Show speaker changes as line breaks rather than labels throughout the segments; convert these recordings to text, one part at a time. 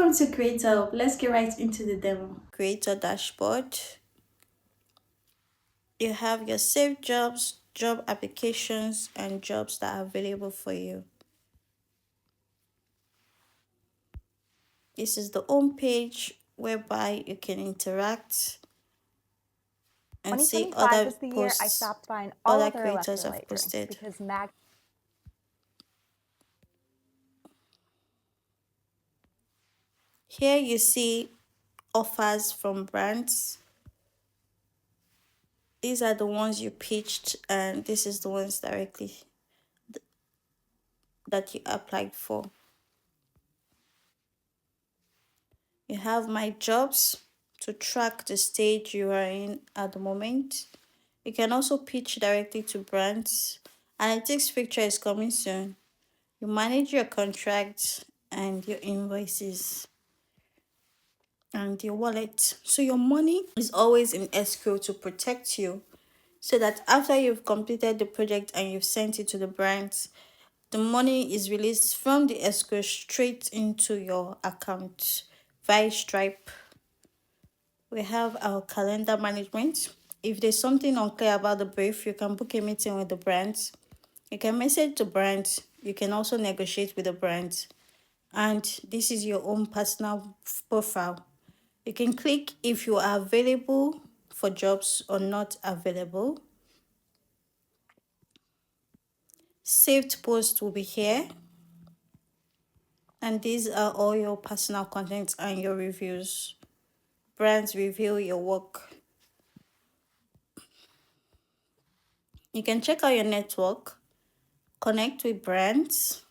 Welcome to Creator. Let's get right into the demo. Creator dashboard. You have your saved jobs, job applications, and jobs that are available for you. This is the home page whereby you can interact and see
2025
other
was the year I
posts
stopped buying all
other
other
creators have
electrolyte drinks
posted.
because
Here you see offers from brands. These are the ones you pitched, and this is the ones directly that you applied for. You have my jobs to track the stage you are in at the moment. You can also pitch directly to brands. Analytics picture is coming soon. You manage your contracts and your invoices and your wallet. So your money is always in escrow to protect you, so that after you've completed the project and you've sent it to the brands, the money is released from the escrow straight into your account via Stripe. We have our calendar management. If there's something unclear about the brief, you can book a meeting with the brands. You can message the brands. You can also negotiate with the brands. And this is your own personal profile. You can click if you are available for jobs or not available. Saved posts will be here. And these are all your personal contents and your reviews. Brands review your work. You can check out your network, connect with brands,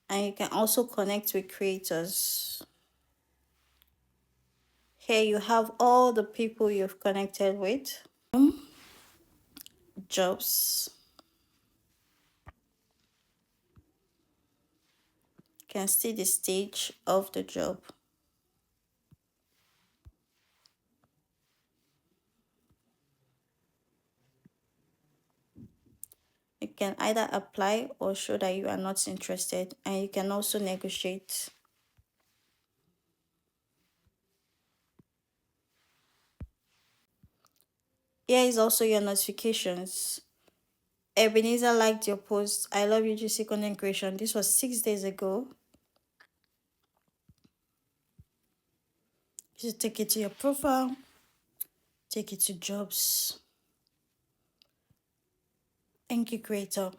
and you can also connect with creators. Here you have all the people you've connected with. Jobs. You can see the stage of the job. You can either apply or show that you are not interested, and you can also negotiate. Here is also your notifications. Ebenezer liked your post. I love UGC content creation. This was 6 days ago. You should take it to your profile, take it to jobs. Thank you, creator.